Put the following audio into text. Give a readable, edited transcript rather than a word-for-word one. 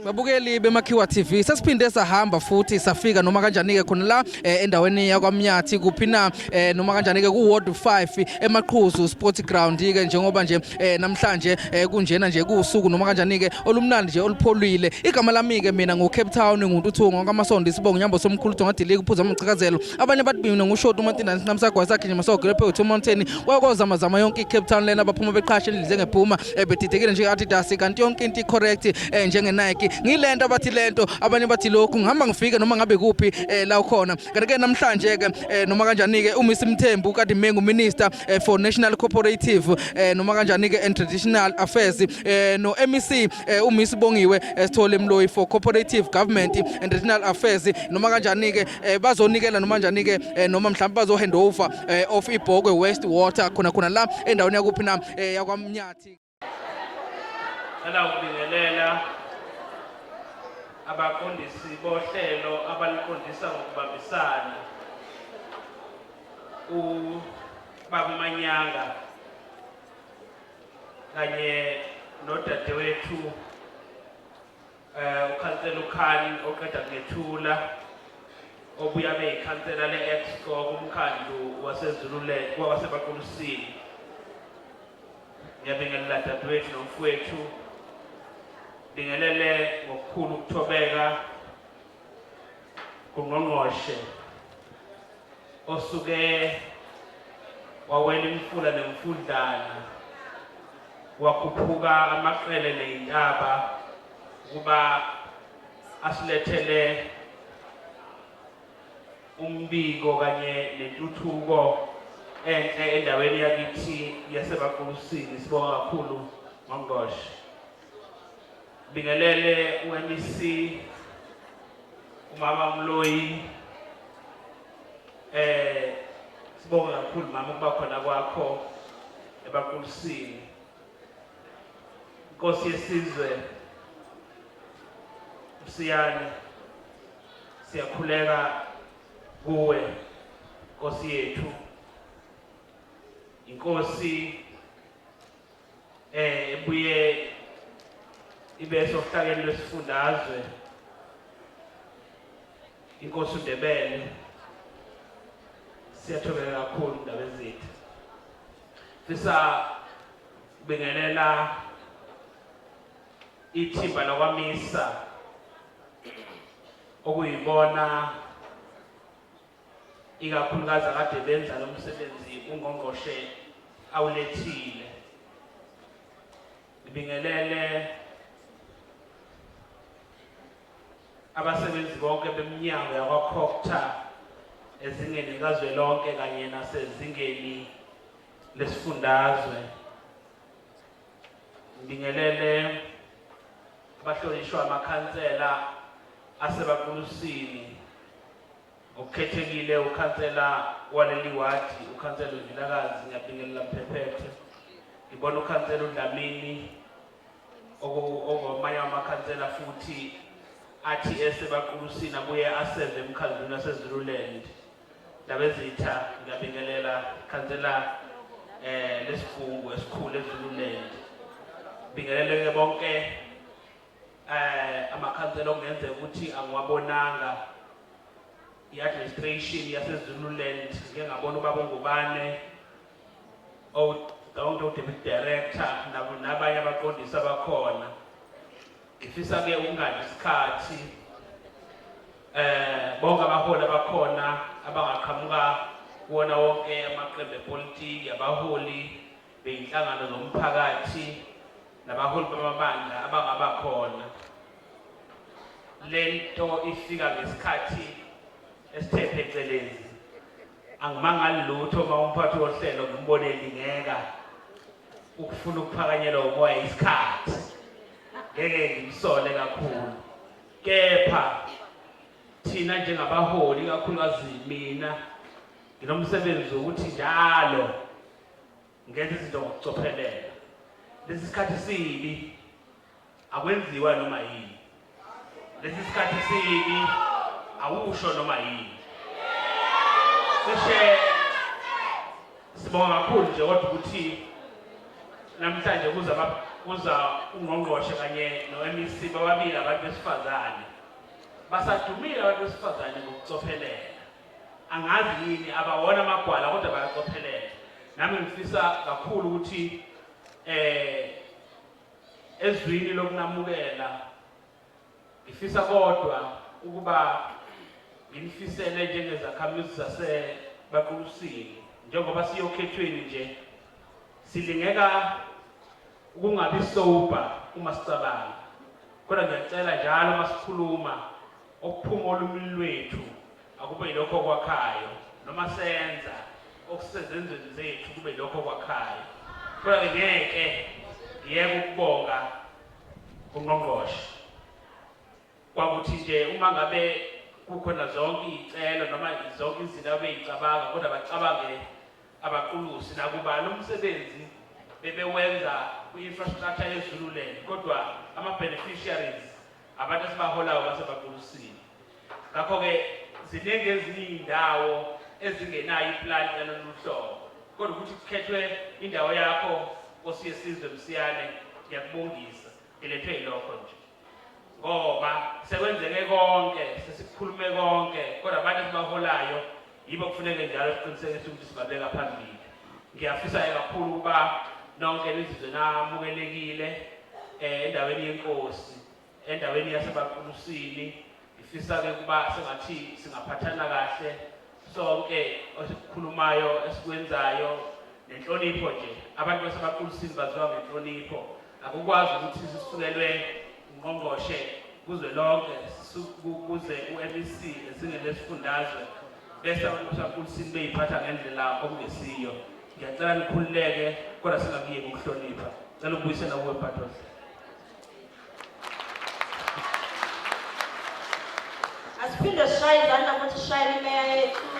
Babukeli beMakhiwa TV sesiphinde sahamba futhi safika noma kanjani ke khona la endaweni yakwaMnyathi kuphina noma kanjani ke ku Ward 5 eMaqhuzu Sport Ground ke njengoba nje namhlanje kunjena nje kusuku noma kanjani ke olumnandi nje olupholile. Igama lami ke mina ngoCape Town nguNtuthuko ngamasondo isibongo nyambo somkhulu Tongadili kuphuza umchikazelo. Abanye bathi mina nguShoti uMantina namsagwa sakhe nje masogele phe Mountain kwakozama zama yonke iCape Town lena abaphuma beqhashe lize ngephuma bedidekile nje Adidas kanti yonke into correct njenge Nike ngilento abathi lento abanye bathi lokhu ngihamba ngifike noma ngabe kuphi la ukhona kanti ke namhlanje ke noma kanjani ke uMiss Mthembu Nkadimeng Minister for National Cooperative noma kanjani ke and Traditional Affairs no MEC uMiss Bongiwe Sithole-Moloi for Cooperative Government and Traditional Affairs noma kanjani ke bazonikela noma kanjani ke noma mhlawumbe bazo hand over of iBhokwe West Water khona la endaweni yakuphi na yakwaMnyathi. Ala ukubingelela abaqondisi bohlelo abaliqondisa ngokubambisana uBaba Manyanga kanye nodadewethu ukhansela uKhani oqeda ngethula obuya beyikhansela leExco kumkhandlu waseZululand waseBaQulusi. Ngiyabingelela dadewethu nomfowethu bingelele ngokukhulu ukuthobeka kuNgqongqoshe osuke wawela imfula nemfudlana wakhuphuka amaqele nezintaba kuba asilethele umbiko kanye nentuthuko enhle endaweni yakithi yaseBaQulusi. Sibonga kakhulu Ngqongqoshe. Bingelele uMEC uMama Moloi sibonga kakhulu mama ukuba khona kwakho eBaQulusi. Inkosi yesizwe Siyane siyakhuleka kuwe Nkosi yethu. Inkosi ebuye ibe sohlakeni lwesifundazwe Inkosi uNdebele siyathobeka kakhulu indaba zethu. Sisa bingelela ithimba lakwamisa okuyibona ikakhulukazi akade benza lo msebenzi uNgqongqoshe awulethile. Ngibingelele abasebenzi bonke beminyango yakwaCocta ezingeni likazwelonke kanye nasezingeni lesifundazwe. Ngibingelele abahlonishwa amakhansela aseBaQulusini okukhethekile ukhansela waleli wadi ukhansela uVilakazi. Ngiyabingelela Mphephethe. Ngibona ukhansela uDlamini ongomanye amakhansela futhi athi eseBaQulusini abuye aseve emkhandlwini waseZululand. Labezitha ngiyabingelela ikhansela lesigungu esikhulu eZululand. Bingelele ke bonke amakhansela okungenzeka ukuthi angiwabonanga i-administration yaseZululand. Ngike ngabona ubaba uNgubane Deputy Director nabanye abaqondisi abakhona. Ngifisa ke ukungadi isikhathi bonke abaholi abakhona abangaqhamuka kuwona wonke amaqembu epolitiki, abaholi beyinhlangano zomphakathi nabaholi bamabandla abangabakhona. Lento ifika ngesikhathi esithe phecelezi. Angimangali lutho uma umphathi wohlelo ngimbone lingeka ukufuna ukuphakanyelwa umoya isikhathi. Ngeke ngimsole kakhulu. Kepha thina njengabaholi kakhulukazi mina nginomsebenzi ukuthi njalo ngenze izinto ngokucophelela. Lesi sikhathi sibi akwenziwa noma yini. Lesi sikhathi sibi awusho noma yini. Sishe sibonga kakhulu nje kodwa ukuthi namhlanje kuza kuza ungqongqoshe kanye no-MEC bababili abantu besifazane. Basadumile abantu besifazane ngokucophelela. Angazi yini abawona amagwala kodwa bayacophelela. Nami ngifisa kakhulu ukuthi ezwini lokunamukela ngifisa kodwa ukuba ngifisele njengezakhamuzi zaseBaQulusi njengoba siyokhethweni nje silingeka ukungabi sober uma sicabanga. Kodwa ngiyacela njalo masikhuluma okuphuma olumini lwethu akube lokho kwakhayo noma senza okusezenzweni zethu kube lokho kwakhayo. Kodwa ngeke yeke ukubonga ungqongqoshe kwakuthi nje uma ngabe kukhona zonke izicelo noma zonke izinto abeyicabanga kodwa bacabange AbaQulusi nakuba lo msebenzi bebewenza ku-infrastructure yeZululand kodwa ama-beneficiaries abantu esibaholayo baseBaQulusi. Ngakho-ke ziningi ezinye iy'ndawo ezingenayo iplani yalolu hlobo kodwa ukuthi kukhethwe indawo yakho Nkosi yesizwe Msiyane ngiyakubongisa ngilethwe yilokho nje ngoba sekwenzeke konke sesikhulume konke kodwa abantu esibaholayo yibo kufuneke njalo siqinisekise ukuthi sibabeka phambili. Ngiyafisa kakhulu ukuba nonke nizizwe namukelekile endaweni yenkosi endaweni yaseBaQulusini. Ngifisa-ke ukuba sengathi singaphathana kahle sonke osikukhulumayo esikwenzayo nenhlonipho nje. Abantu baseBaQulusini baziwa ngenhlonipho. Akukwazi ukuthi sisukelwe ungqongqoshe kuzwe lonke kuze u-MEC esingelesifundazwe bese abantu baseBaQulusini beyiphatha ngendlela okungesiyo. Ngiyacela nikhululeke kodwa singakuyeki ukuhlonipha. Cela ukubuyisela kuwe Mphathonhle. Asiphinde sishaye izandla ukuthi sishayele imeya yethu.